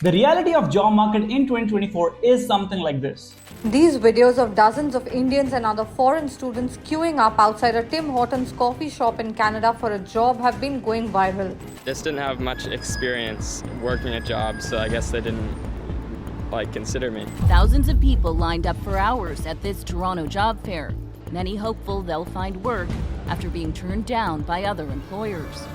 The reality of job market in 2024 is something like this. These videos of dozens of Indians and other foreign students queuing up outside a Tim Hortons coffee shop in Canada for a job have been going viral. Just didn't have much experience working a job, so I guess they didn't consider me. Thousands of people lined up for hours at this Toronto job fair. Many hopeful they'll find work after being turned down by other employers.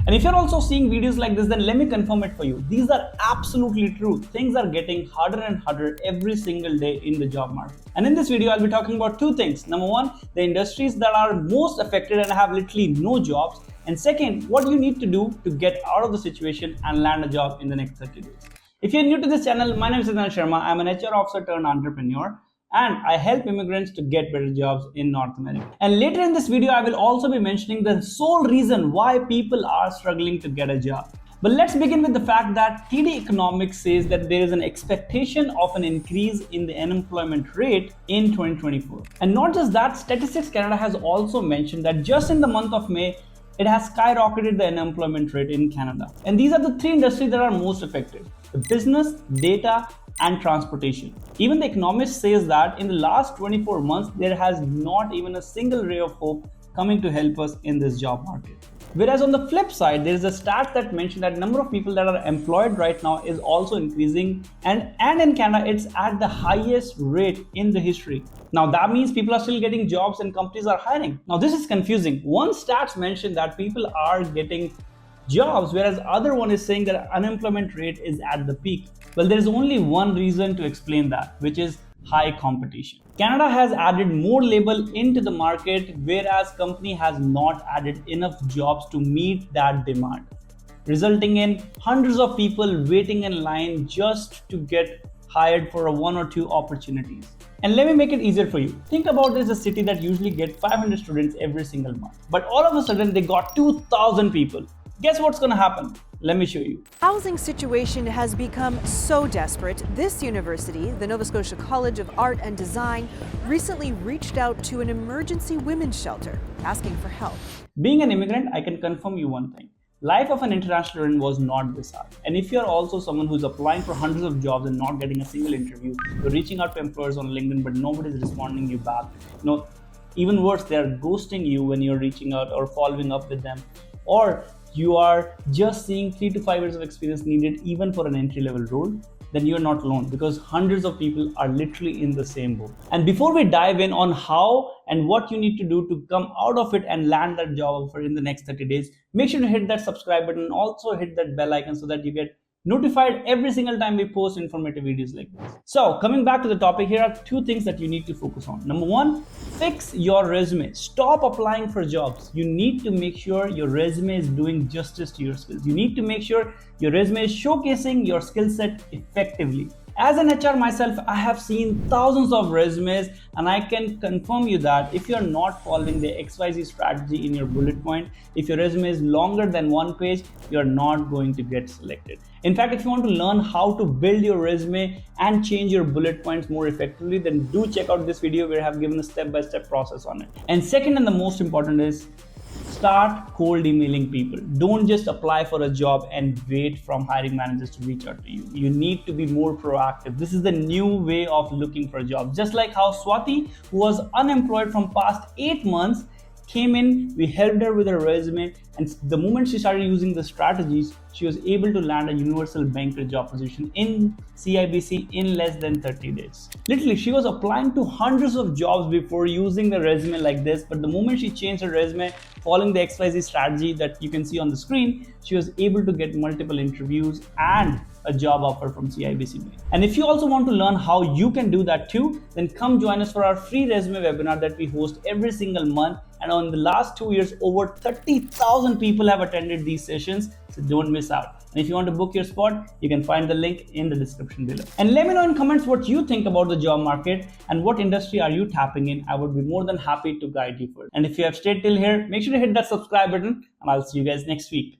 And if you're also seeing videos like this, then let me confirm it for you. These are absolutely true. Things are getting harder and harder every single day in the job market. And in this video, I'll be talking about two things. Number one, the industries that are most affected and have literally no jobs. And second, what you need to do to get out of the situation and land a job in the next 30 days. If you're new to this channel, my name is Siddharth Sharma. I'm an HR officer turned entrepreneur, and I help immigrants to get better jobs in North America. And later in this video, I will also be mentioning the sole reason why people are struggling to get a job. But let's begin with the fact that TD Economics says that there is an expectation of an increase in the unemployment rate in 2024. And not just that, Statistics Canada has also mentioned that just in the month of May, it has skyrocketed the unemployment rate in Canada. And these are the three industries that are most affected: the business, data, and transportation. Even the economist says that in the last 24 months, there has not even a single ray of hope coming to help us in this job market. Whereas on the flip side, there is a stat that mentioned that number of people that are employed right now is also increasing, and in Canada, it's at the highest rate in the history. Now that means people are still getting jobs and companies are hiring. Now this is confusing. One stats mentioned that people are getting jobs, whereas other one is saying that unemployment rate is at the peak. Well, there is only one reason to explain that, which is high competition. Canada has added more labor into the market, whereas company has not added enough jobs to meet that demand, resulting in hundreds of people waiting in line just to get hired for one or two opportunities. And let me make it easier for you. Think about this: a city that usually gets 500 students every single month, but all of a sudden they got 2,000 people. Guess what's gonna happen? Let me show you. Housing situation has become so desperate. This university, the Nova Scotia College of Art and Design, recently reached out to an emergency women's shelter asking for help. Being an immigrant, I can confirm you one thing. Life of an international student was not this hard. And if you're also someone who's applying for hundreds of jobs and not getting a single interview, you're reaching out to employers on LinkedIn but nobody's responding you back. Even worse, they're ghosting you when you're reaching out or following up with them. Or you are just seeing 3 to 5 years of experience needed even for an entry-level role, then you're not alone, because hundreds of people are literally in the same boat. And before we dive in on how and what you need to do to come out of it and land that job offer in the next 30 days, make sure to hit that subscribe button and also hit that bell icon so that you get notified every single time we post informative videos like this. So coming back to the topic, here are two things that you need to focus on. Number one, fix your resume. Stop applying for jobs. You need to make sure your resume is doing justice to your skills. You need to make sure your resume is showcasing your skill set effectively. As an HR myself, I have seen thousands of resumes, and I can confirm you that if you're not following the XYZ strategy in your bullet point, if your resume is longer than one page, you're not going to get selected. In fact, if you want to learn how to build your resume and change your bullet points more effectively, then do check out this video where I have given a step-by-step process on it. And second, and the most important, is start cold emailing people. Don't just apply for a job and wait from hiring managers to reach out to you. You need to be more proactive. This is the new way of looking for a job. Just like how Swati, who was unemployed from past 8 months, came in, we helped her with her resume, and the moment she started using the strategies, she was able to land a universal banker job position in CIBC in less than 30 days. Literally, she was applying to hundreds of jobs before using the resume like this, but the moment she changed her resume, following the XYZ strategy that you can see on the screen, she was able to get multiple interviews and a job offer from CIBC Bank. And if you also want to learn how you can do that too, then come join us for our free resume webinar that we host every single month. And on the last 2 years, over 30,000 people have attended these sessions, so don't miss out. And if you want to book your spot, you can find the link in the description below. And let me know in comments what you think about the job market and what industry are you tapping in. I would be more than happy to guide you further. And if you have stayed till here, make sure to hit that subscribe button, and I'll see you guys next week.